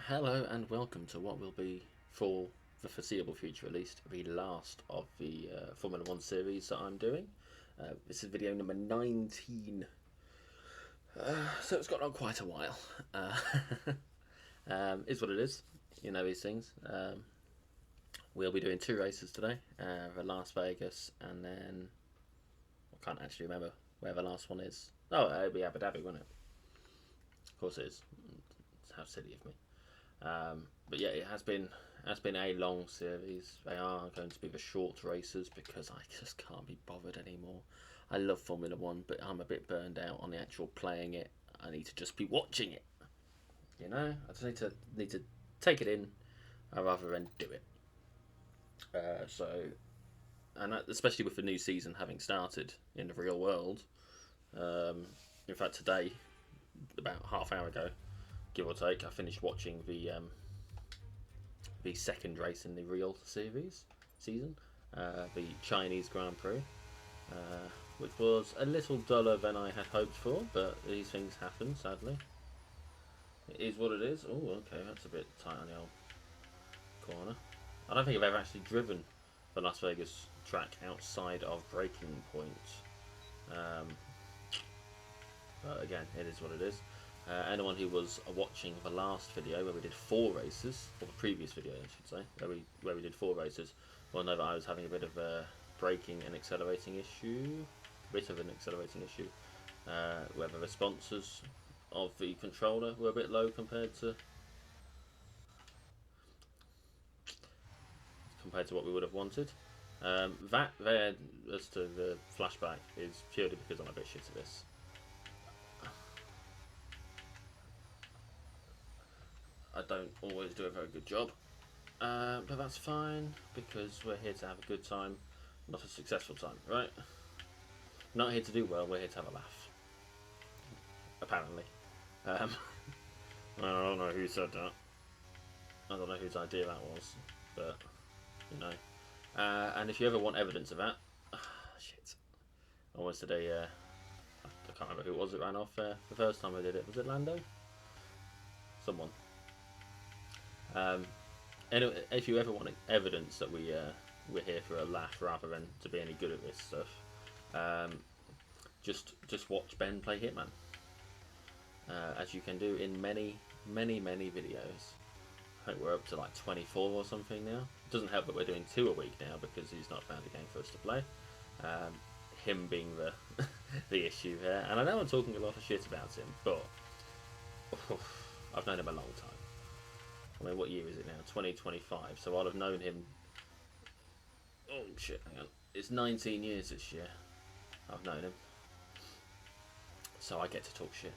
Hello and welcome to what will be, for the foreseeable future at least, the last of the Formula 1 series that I'm doing. This is video number 19, so it's gone on quite a while. Is what it is, you know these things. We'll be doing two races today, the Las Vegas and then, I can't actually remember where the last one is. Oh, it'll be Abu Dhabi, won't it? Of course it is. How silly of me. But yeah, it has been a long series. They are going to be the short races because I just can't be bothered anymore. I love Formula One, but I'm a bit burned out on the actual playing it. I need to just be watching it. You know, I just need to take it in, rather than do it. And especially with the new season having started in the real world. In fact, today, about half hour ago, give or take, I finished watching the second race in the real season, the Chinese Grand Prix, which was a little duller than I had hoped for, but these things happen, sadly. It is what it is. Oh, okay, that's a bit tight on the old corner. I don't think I've ever actually driven the Las Vegas track outside of Breaking Point. But again, it is what it is. Anyone who was watching the last video where we did 4 races, or the previous video I should say, where we did 4 races, will know that I was having a bit of a braking and accelerating issue, where the responses of the controller were a bit low compared to what we would have wanted. That there, as to the flashback, is purely because I'm a bit shit at this. I don't always do a very good job, but that's fine because we're here to have a good time, not a successful time, right? Not here to do well, we're here to have a laugh. Apparently. I don't know who said that. I don't know whose idea that was, but, you know. And if you ever want evidence of that, shit. I almost did I can't remember who it was that ran off the first time I did it. Was it Lando? Someone. Anyway, if you ever want evidence that we're here for a laugh rather than to be any good at this stuff, just watch Ben play Hitman, as you can do in many videos. I think we're up to like 24 or something now. It doesn't help that we're doing 2 a week now because he's not found a game for us to play. Him being the the issue there, and I know I'm talking a lot of shit about him, but I've known him a long time. I mean, what year is it now? 2025. So I'll have known him. Oh shit! Hang on. It's 19 years this year. I've known him, so I get to talk shit.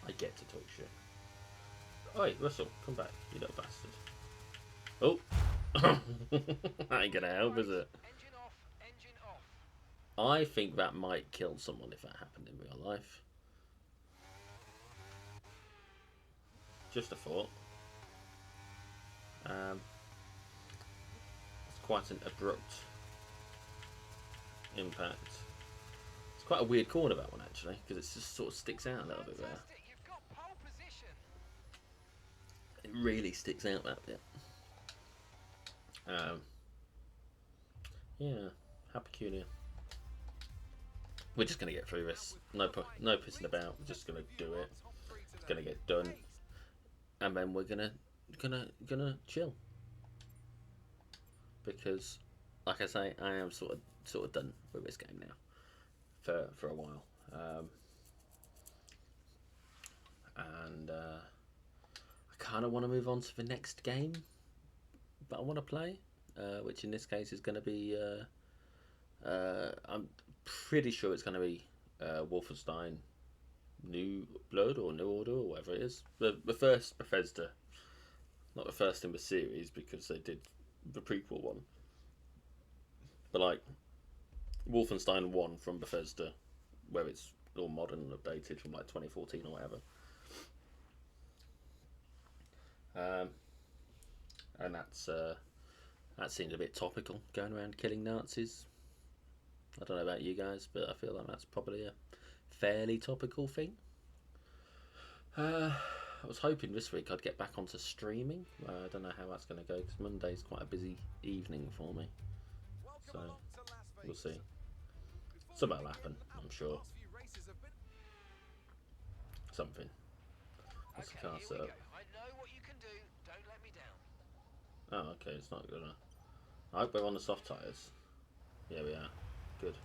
I get to talk shit. Oi, Russell, come back, you little bastard. Oh, that ain't gonna help, is it? I think that might kill someone if that happened in real life. Just a thought. It's quite an abrupt impact. It's quite a weird corner, that one, actually, because it just sort of sticks out a little bit there. It really sticks out that bit. Yeah, how peculiar. We're just gonna get through this. No pissing about. We're just gonna do it. It's gonna get done, and then we're gonna chill. Because, like I say, I am sort of done with this game now for a while, and I kind of want to move on to the next game that I want to play, which in this case is going to be. I'm pretty sure it's going to be Wolfenstein New Blood or New Order or whatever it is. The first Bethesda, not the first in the series because they did the prequel one, but like Wolfenstein 1 from Bethesda, where it's all modern and updated from like 2014 or whatever. And that seems a bit topical, going around killing Nazis. I don't know about you guys, but I feel like that's probably a fairly topical thing. I was hoping this week I'd get back onto streaming. I don't know how that's going to go because Monday's quite a busy evening for me. So we'll see. Something will happen, I'm sure. Something. What's the car set up? Oh, okay, it's not good enough. I hope we're on the soft tyres. Yeah, we are. Good.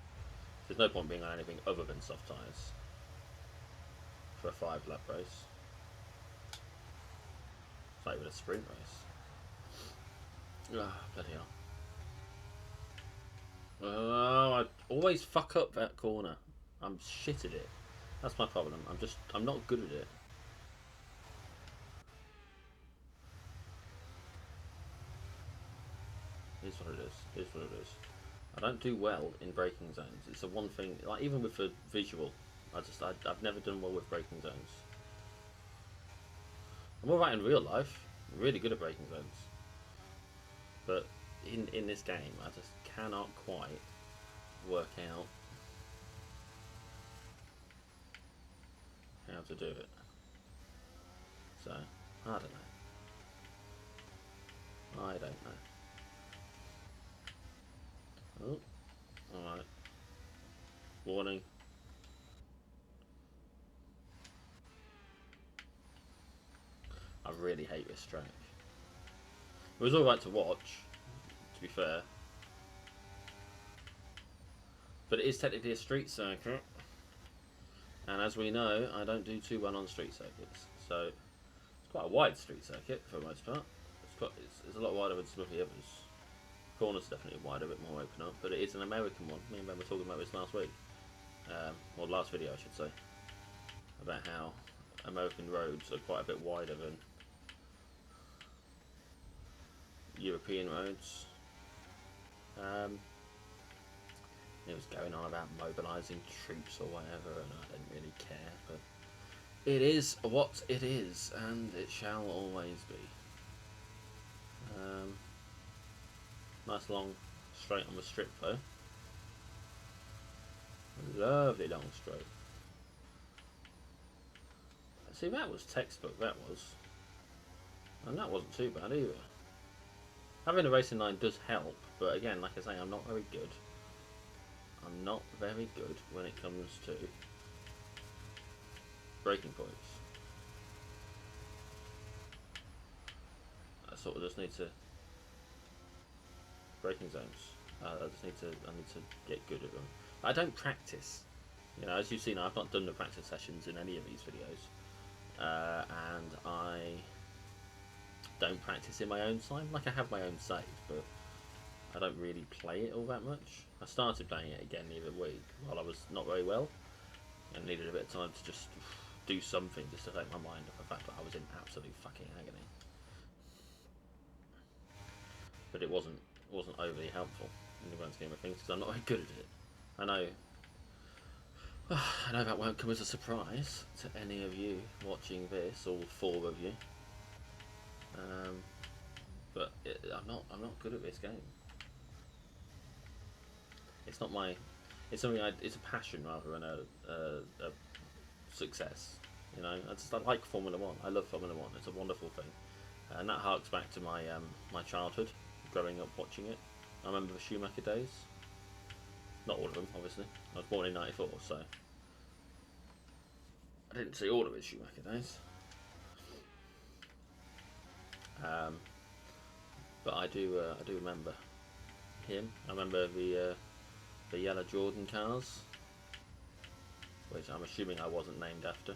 There's no point being on anything other than soft tyres for a 5-lap race. It's not even a sprint race. Ah, bloody hell. Oh, I always fuck up that corner. I'm shit at it. That's my problem. I'm not good at it. Here's what it is. Here's what it is. I don't do well in braking zones. It's the one thing, like even with the visual, I've never done well with braking zones. I'm alright in real life. I'm really good at braking zones. But in this game, I just cannot quite work out how to do it. So, I don't know. I don't know. Oh, alright. Warning. I really hate this track. It was alright to watch, to be fair. But it is technically a street circuit. And as we know, I don't do too well on street circuits. So, it's quite a wide street circuit for the most part. It's a lot wider than some of the others. Corners definitely wider, a bit more open up, but it is an American one. Me and Ben were talking about this last week, or last video I should say, about how American roads are quite a bit wider than European roads. It was going on about mobilising troops or whatever, and I didn't really care, but it is what it is, and it shall always be. Nice long straight on the strip though. Lovely long straight. See, that was textbook, that was. And that wasn't too bad either. Having a racing line does help, but again, like I say, I'm not very good. I'm not very good when it comes to braking points. I sort of just need to braking zones. I need to get good at them. I don't practice. You know, as you've seen, I've not done the practice sessions in any of these videos, and I don't practice in my own time. Like I have my own save, but I don't really play it all that much. I started playing it again the other week while I was not very well and needed a bit of time to just do something just to take my mind off the fact that I was in absolute fucking agony. But it wasn't overly helpful in the grand scheme of things because I'm not very good at it. I know that won't come as a surprise to any of you watching this, all 4 of you. But I'm not good at this game. It's not my. It's something. It's a passion rather than a success. You know, I like Formula One. I love Formula One. It's a wonderful thing, and that harks back to my my childhood, growing up watching it. I remember the Schumacher days. Not all of them, obviously. I was born in '94, so I didn't see all of his Schumacher days. But I do remember him. I remember the yellow Jordan cars, which I'm assuming I wasn't named after,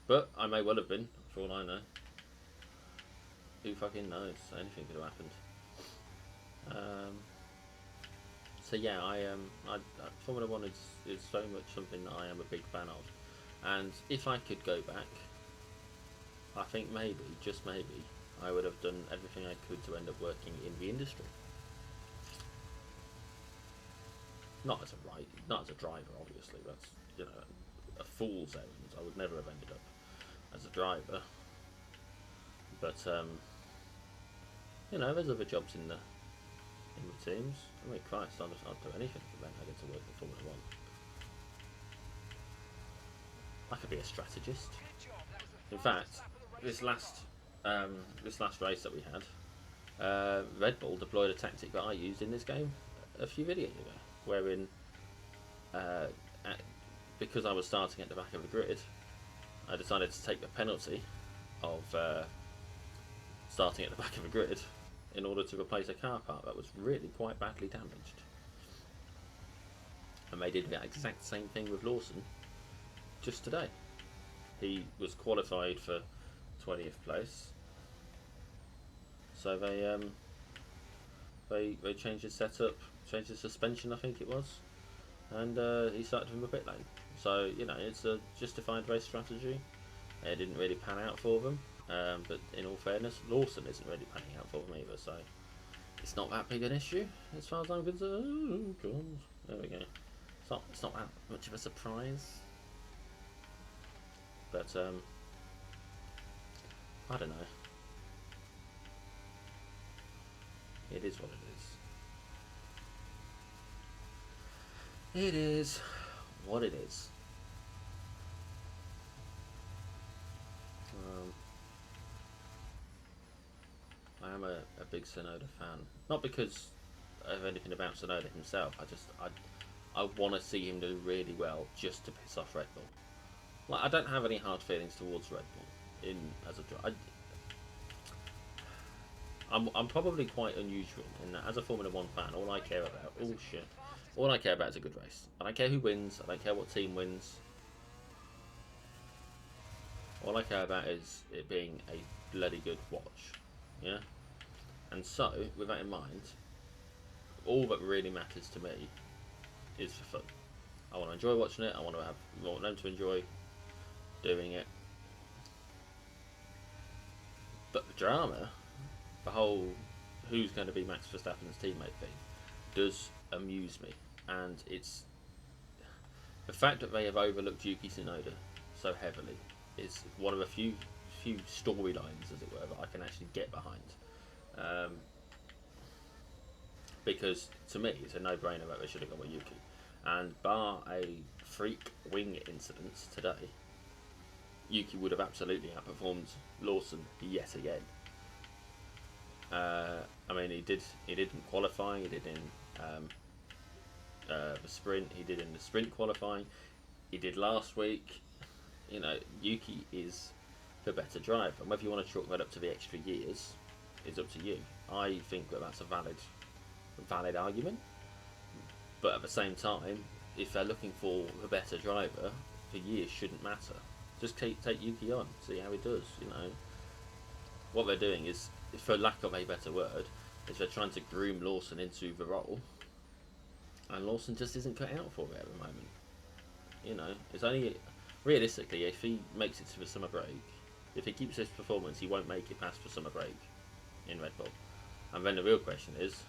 but I may well have been, for all I know. Who fucking knows? Anything could have happened. So yeah, Formula One is so much something that I am a big fan of, and if I could go back, I think maybe, just maybe, I would have done everything I could to end up working in the industry. Not as a driver, obviously. That's, you know, a fool's errand. I would never have ended up as a driver. But you know, there's other jobs in the teams. I mean, Christ, I'd do anything for them. I get to work in Formula One. I could be a strategist. In fact, this last race that we had, Red Bull deployed a tactic that I used in this game a few videos ago, wherein because I was starting at the back of the grid, I decided to take the penalty of starting at the back of the grid in order to replace a car part that was really quite badly damaged. And they did the exact same thing with Lawson just today. He was qualified for 20th place, so they changed his setup, changed his suspension, I think it was, and he started from the pit lane. So you know, it's a justified race strategy. It didn't really pan out for them, but in all fairness, Lawson isn't really panning out for them either. So it's not that big an issue as far as I'm concerned. Oh God, there we go. It's not that much of a surprise, but I don't know. It is what it is. It is what it is. I am a big Tsunoda fan. Not because of anything about Tsunoda himself. I want to see him do really well just to piss off Red Bull. Like, I don't have any hard feelings towards Red Bull as a driver. I'm probably quite unusual in that as a Formula 1 fan, all I care about is a good race. I don't care who wins, I don't care what team wins. All I care about is it being a bloody good watch. Yeah? And so, with that in mind, all that really matters to me is for fun. I want to enjoy watching it, I want them to enjoy doing it. But the drama, the whole who's going to be Max Verstappen's teammate thing, does amuse me. And it's the fact that they have overlooked Yuki Tsunoda so heavily is one of the few storylines, as it were, that I can actually get behind. Because to me, it's a no-brainer that they should have gone with Yuki. And bar a freak wing incident today, Yuki would have absolutely outperformed Lawson yet again. I mean, he did in qualifying, he did in the sprint, he did in the sprint qualifying, he did last week. You know, Yuki is the better driver, and whether you want to chalk that up to the extra years is up to you. I think that that's a valid argument, but at the same time, if they're looking for the better driver, the years shouldn't matter. Just take Yuki on, see how he does. You know, what they're doing is, for lack of a better word, is they're trying to groom Lawson into the role, and Lawson just isn't cut out for it at the moment. You know, it's only realistically, if he makes it to the summer break, if he keeps this performance, he won't make it past the summer break in Red Bull. And then the real question is,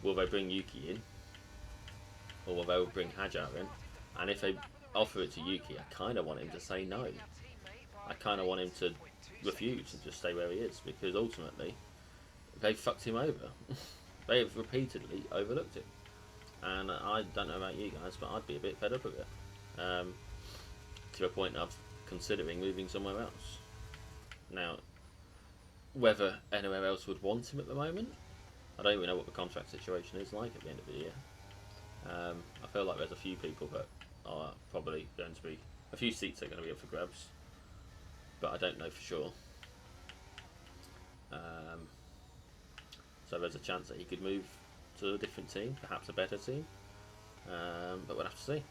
will they bring Yuki in, or will they bring Hajar in? And if they offer it to Yuki, I kind of want him to say no. I kind of want him to refuse and just stay where he is, because ultimately they've fucked him over. They have repeatedly overlooked him, and I don't know about you guys, but I'd be a bit fed up with it, to a point of considering moving somewhere else. Now, whether anywhere else would want him at the moment, I don't even know what the contract situation is like at the end of the year. I feel like there's a few people that are probably going to be, a few seats are going to be up for grabs, but I don't know for sure. So there's a chance that he could move to a different team, perhaps a better team, but we'll have to see.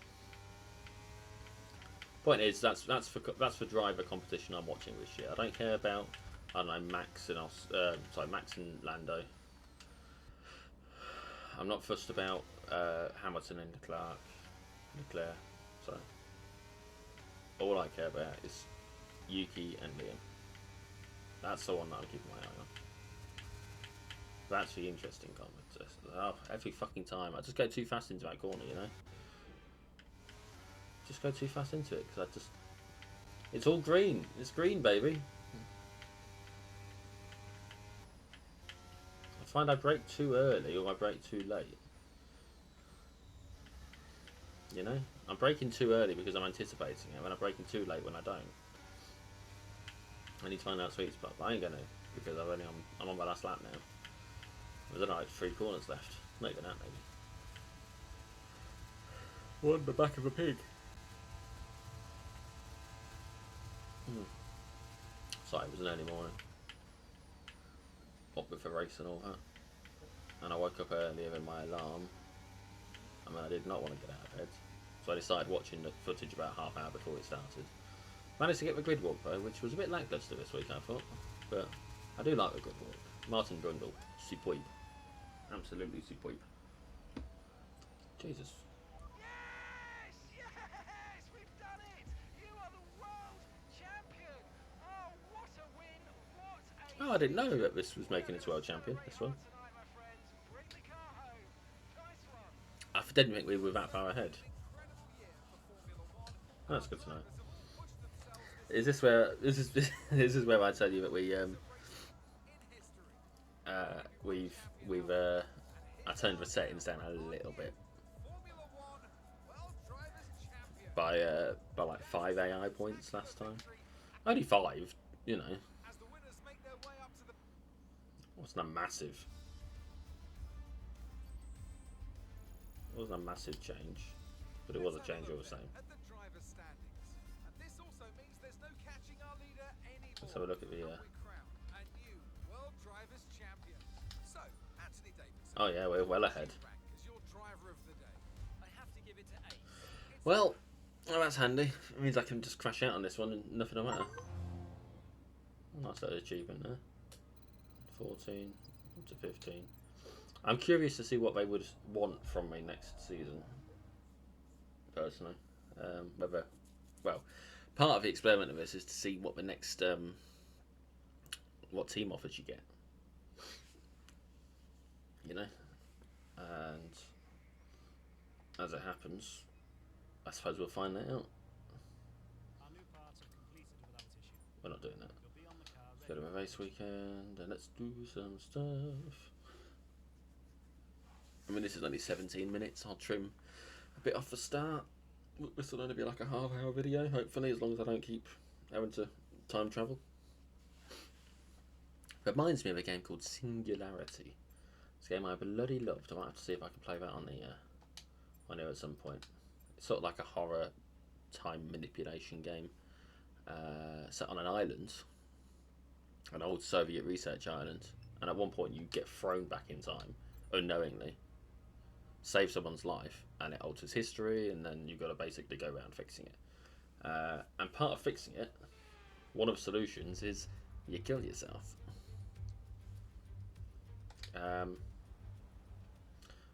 Point is, that's for driver competition I'm watching this year. I don't care about, I don't know, Max and Lando. I'm not fussed about Hamilton and Leclerc. So all I care about is Yuki and Liam. That's the one that I'm keeping my eye on. That's the interesting contest. Oh, every fucking time I just go too fast into that corner, you know. Just go too fast into it because it's all green. It's green, baby. I find I brake too early or I brake too late. You know, I'm braking too early because I'm anticipating it, and I'm braking too late when I don't. I need to find out sweet spot, but I ain't gonna because I'm on my last lap now. There's only like 3 corners left. Not even that, maybe. What the back of a pig? Sorry, it was an early morning. Up with a race and all that. And I woke up earlier in my alarm. I mean, I did not want to get out of bed. So I decided watching the footage about half hour before it started. Managed to get the grid walk though, which was a bit lacklustre this week, I thought. But I do like the grid walk. Martin Brundle, superb. Absolutely superb. Jesus. Yes! Yes! We've done it! You are the world champion! Oh, what a win! What a Oh, I didn't know that this was making its world champion, this one. tonight, my friends. Bring the car home. Nice one. I didn't think we were that far ahead. Oh, that's good to know. Is this where this is where I tell you that we've I turned the settings down a little bit by like 5 AI points last time. Only 5, you know. Wasn't a massive. It wasn't a massive change, but it was a change all the same. Let's have a look at the. Oh yeah, we're well ahead. Well, that's handy. It means I can just crash out on this one and nothing will matter. Nice little achievement there. 14 to 15. I'm curious to see what they would want from me next season. Personally, whether, well, part of the experiment of this is to see what the next what team offers you get. You know, and as it happens, I suppose we'll find that out. We're not doing that. Let's go to a race weekend and let's do some stuff. I mean, this is only 17 minutes. I'll trim a bit off the start. This will only be like a half-hour video, hopefully, as long as I don't keep having to time travel. Reminds me of a game called Singularity. It's a game I bloody loved. I might have to see if I can play that on here at some point. It's sort of like a horror time manipulation game set on an island, an old Soviet research island, and at one point you get thrown back in time unknowingly, save someone's life, and it alters history, and then you've got to basically go around fixing it. And part of fixing it, one of the solutions is you kill yourself.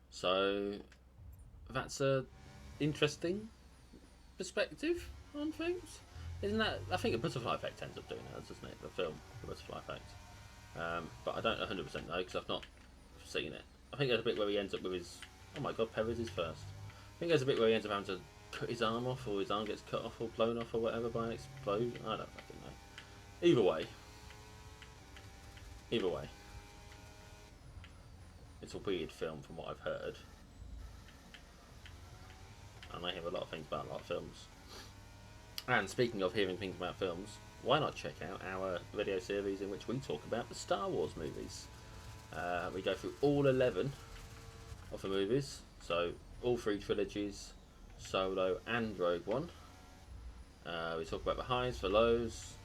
So that's a interesting perspective on things, isn't that? I think a butterfly effect ends up doing that, doesn't it? The film, the butterfly effect. But I don't 100% know because I've not seen it. I think there's a bit where he ends up with his. Oh my god, Perez is first. I think there's a bit where he ends up having to cut his arm off, or his arm gets cut off or blown off or whatever by an explosion. I don't fucking know. Either way, it's a weird film from what I've heard, and I hear a lot of things about a lot of films. And speaking of hearing things about films, why not check out our video series in which we talk about the Star Wars movies. We go through all 11 of the movies, so all 3 trilogies, Solo and Rogue One. We talk about the highs, the lows,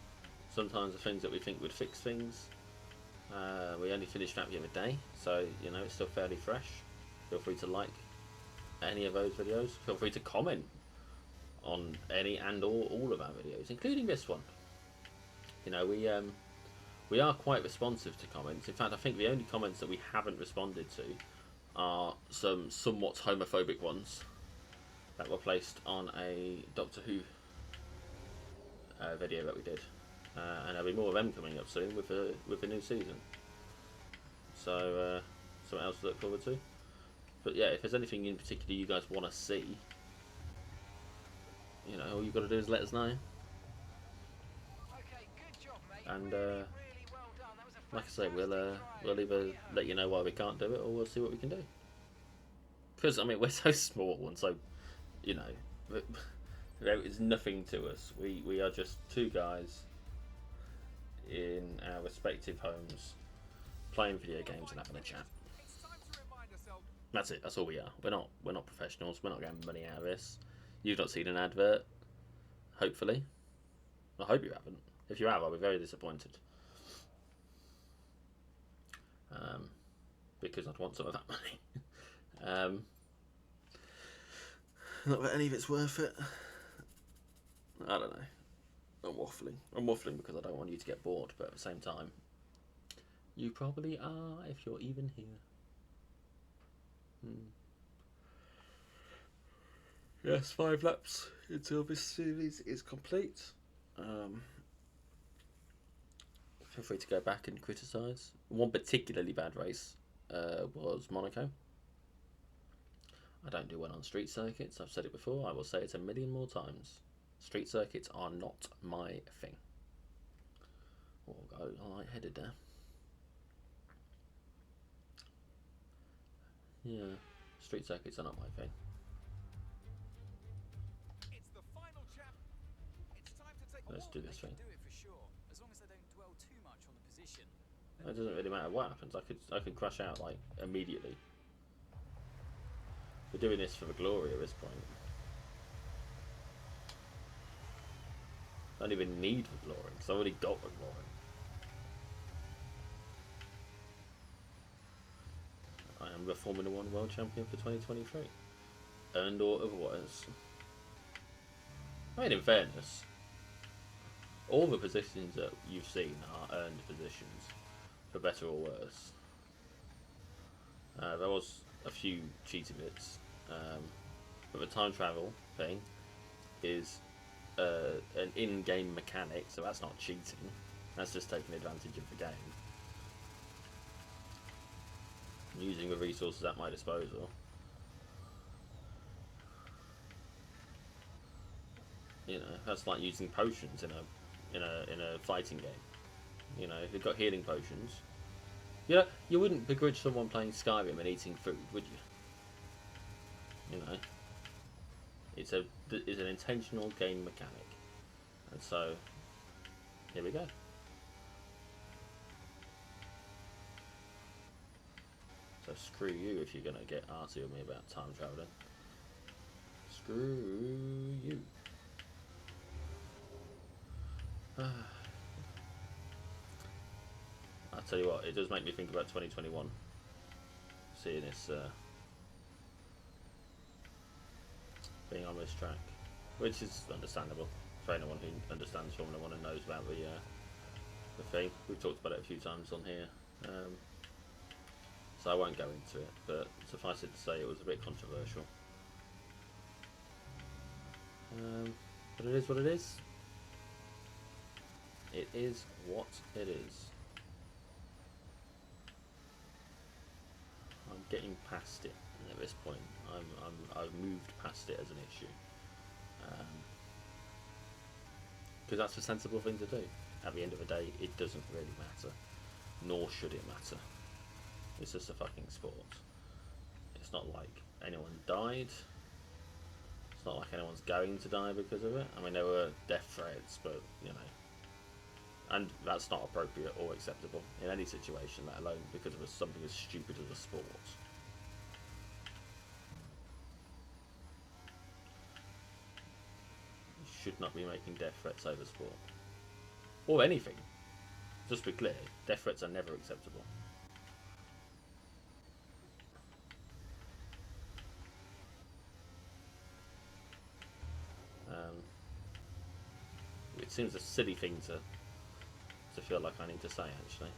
sometimes the things that we think would fix things. We only finished that the other day, so you know it's still fairly fresh. Feel free to like any of those videos. Feel free to comment on any and all of our videos, including this one. You know, we are quite responsive to comments. In fact, I think the only comments that we haven't responded to are some somewhat homophobic ones that were placed on a Doctor Who video that we did, and there'll be more of them coming up soon with the new season. So something else to look forward to. But yeah, if there's anything in particular you guys want to see, you know, all you've got to do is let us know. Okay, good job, mate. And Really well done. That was a like I say, we'll either let you know why we can't do it, or we'll see what we can do. Because I mean, we're so small, and so, you know, there is nothing to us. We are just 2 guys respective homes, playing video games and having a chat. That's it. That's all we are. We're not professionals. We're not getting money out of this. You've not seen an advert. Hopefully, I hope you haven't. If you have, I'll be very disappointed. Because I'd want some of that money. Not that any of it's worth it. I don't know. I'm waffling. I'm waffling because I don't want you to get bored, but at the same time, you probably are if you're even here. Yes, 5 laps until this series is complete. Feel free to go back and criticise. One particularly bad race was Monaco. I don't do well on street circuits. I've said it before. I will say it a million more times. Street circuits are not my thing. Oh, got a light-headed there. Yeah, street circuits are not my thing. It's the final chap. It's time to take. Let's do this thing. Do it for sure, as long as they don't dwell too much on the position. It doesn't really matter what happens. I could crash out like immediately. We're doing this for the glory at this point. I don't even need the glory because I've already got the glory. I am the Formula 1 World Champion for 2023. Earned or otherwise. I mean, in fairness, all the positions that you've seen are earned positions, for better or worse. There was a few cheaty bits, but the time travel thing is an in-game mechanic, so that's not cheating. That's just taking advantage of the game, using the resources at my disposal. You know, that's like using potions in a fighting game. You know, if you've got healing potions, you wouldn't begrudge someone playing Skyrim and eating food, would you? You know, it's an intentional game mechanic, and so here we go. So screw you if you're gonna get arsy with me about time traveling. Screw you. I'll tell you what, it does make me think about 2021. Seeing this being on this track, which is understandable for anyone who understands Formula 1 and knows about the thing. We've talked about it a few times on here, so I won't go into it, but suffice it to say it was a bit controversial. But it is what it is. It is what it is. I'm getting past it at this point. I've moved past it as an issue, because that's a sensible thing to do. At the end of the day, it doesn't really matter, nor should it matter. It's just a fucking sport. It's not like anyone died. It's not like anyone's going to die because of it. I mean, there were death threats, but you know. And that's not appropriate or acceptable in any situation, let alone because of something as stupid as a sport. You should not be making death threats over sport. Or anything. Just to be clear, death threats are never acceptable. It seems a silly thing to feel like I need to say, actually.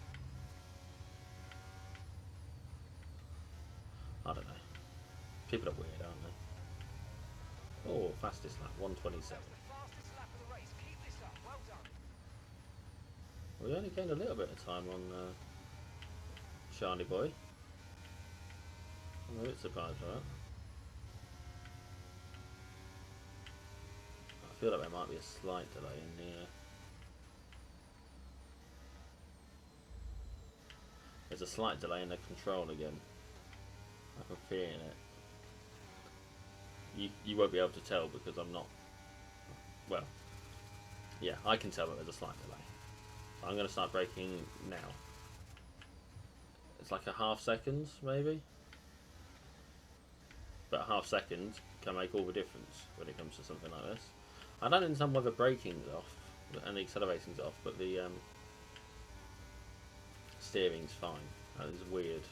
I don't know. People are weird, aren't they? Oh, fastest lap, 1:27. Fastest lap of the race. Keep this up. Well done. We only gained a little bit of time on Charlie Boy. I'm a bit surprised by that. I feel like there might be a slight delay in the... There's a slight delay in the control again. I'm feeling it. You won't be able to tell because I'm not... Well, yeah, I can tell that there's a slight delay. I'm going to start braking now. It's like a half second, maybe. But a half second can make all the difference when it comes to something like this. I don't understand why the braking's off and the accelerating's off, but the steering's fine. That is weird.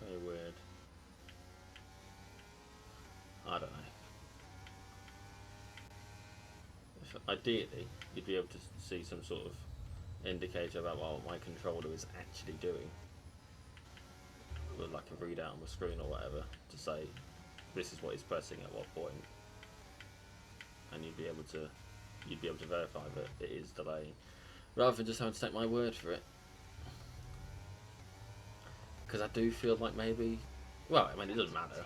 Very weird. I don't know. If, ideally, you'd be able to see some sort of indicator about what my controller is actually doing, with like a readout on the screen or whatever, to say this is what it's pressing at what point, and you'd be able to verify that it is delaying, rather than just having to take my word for it. Because I do feel like maybe, well, I mean, it doesn't matter.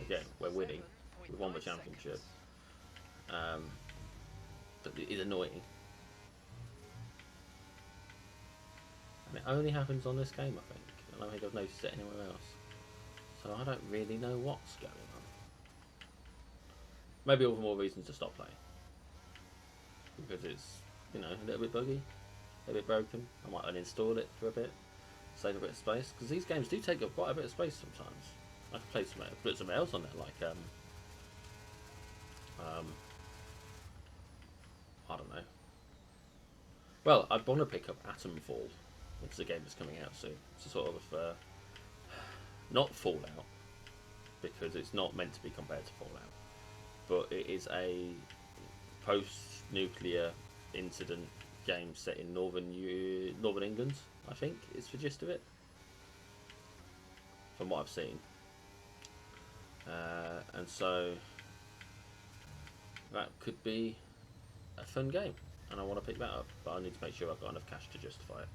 Again, we're winning. We won the championship. But it is annoying. And it only happens on this game, I think. I don't think I've noticed it anywhere else. So I don't really know what's going on. Maybe all the more reasons to stop playing. Because it's, you know, a little bit buggy, a bit broken. I might uninstall it for a bit, save a bit of space. Because these games do take up quite a bit of space sometimes. I could play put something else on there, like I don't know. Well, I'd want to pick up Atomfall, which is a game that's coming out soon. It's a sort of not Fallout, because it's not meant to be compared to Fallout, but it is a post-nuclear incident game set in northern England. I think is the gist of it, from what I've seen. And so that could be a fun game, and I want to pick that up, but I need to make sure I've got enough cash to justify it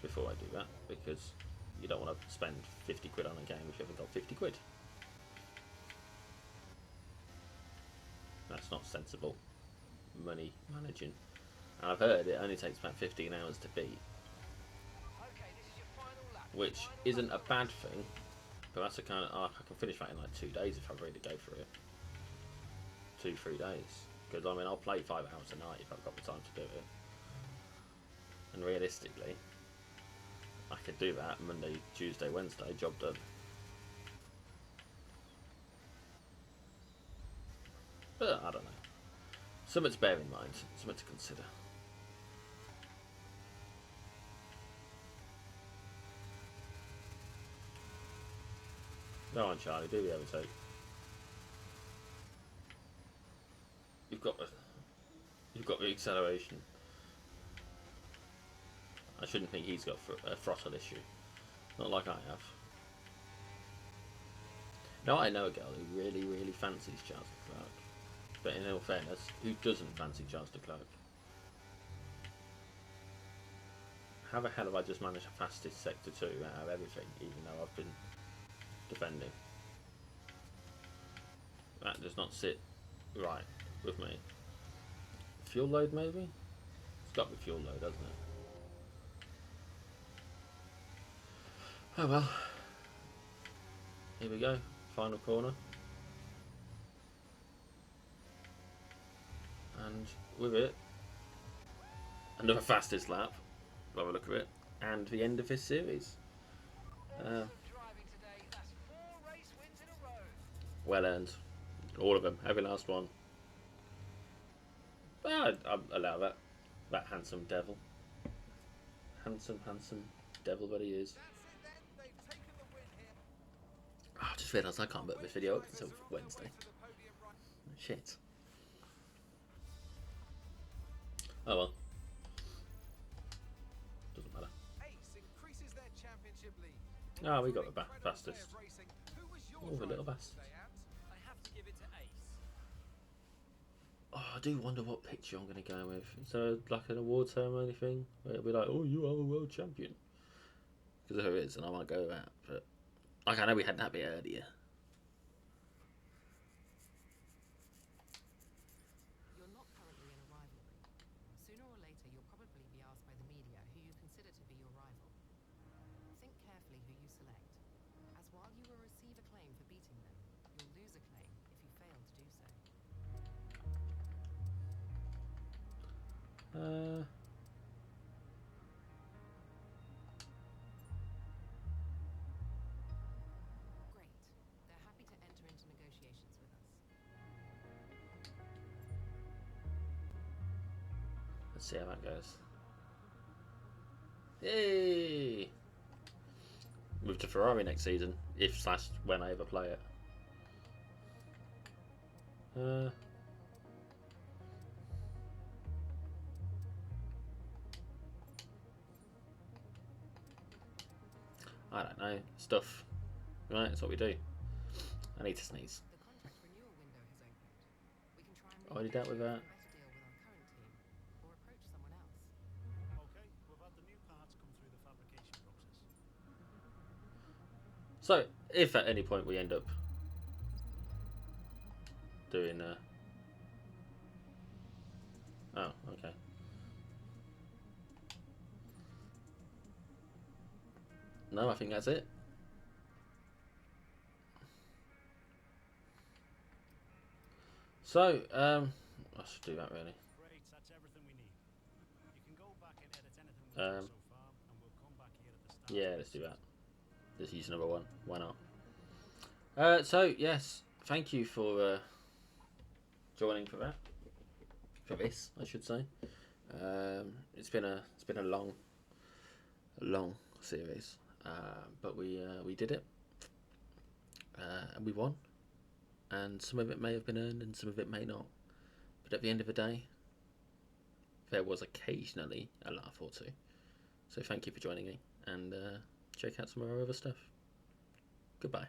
before I do that, because you don't want to spend 50 quid on a game if you haven't got 50 quid. That's not sensible money managing. And I've heard it only takes about 15 hours to beat, which isn't a bad thing, but that's a kind of, I can finish that in like 2 days if I really go for it. 2-3 days. Because I mean, I'll play 5 hours a night if I've got the time to do it. And realistically, I could do that Monday, Tuesday, Wednesday, job done. But I don't know. Something to bear in mind, something to consider. Go on, Charlie, do the overtake. You've got the acceleration. I shouldn't think he's got a throttle issue. Not like I have. Now I know a girl who really, really fancies Charles Leclerc. But in all fairness, who doesn't fancy Charles Leclerc? How the hell have I just managed the fastest Sector 2 out of everything, even though I've been defending? That does not sit right with me. Fuel load, maybe? It's got to be fuel load, hasn't it? Oh well. Here we go. Final corner. And with it, another fastest lap, by the look of it, and the end of this series. Well earned. All of them. Every last one. But I'll allow that. That handsome devil. Handsome devil that he is. Oh, I just realised I can't put this video up until Wednesday. Shit. Oh well. Doesn't matter. Ah, we got the fastest. Oh, the little bastard. Oh, I do wonder what picture I'm going to go with. Is there like an award ceremony thing where it'll be like, oh, you are a world champion? Because if there is, then I might go with that. But like, I know we had that bit earlier. You're not currently in a rivalry. Sooner or later, you'll probably be asked by the media who you consider to be your rival. Think carefully who you select, as while you will receive acclaim for beating them, you'll lose acclaim if you fail to do so. Great. They're happy to enter into negotiations with us. Let's see how that goes. Yay! Move to Ferrari next season, if slash when I ever play it. I don't know. Stuff. Right, that's what we do. I need to sneeze. The contract renewal window has opened. We can try and Already dealt with that. a better deal with our current team, or approach someone else. Okay, we've had the new parts come through the fabrication process. So, if at any point we end up doing oh, okay. No, I think that's it. So, I should do that really. Great, that's everything we need. You can go back and edit anything we've done so far, and we'll come back here at the start. Yeah, let's do that. Just use another one. Why not? So yes, thank you for joining for that. For this, I should say. It's been a long series, but we did it, and we won. And some of it may have been earned, and some of it may not. But at the end of the day, there was occasionally a laugh or two. So thank you for joining me, and check out some of our other stuff. Goodbye.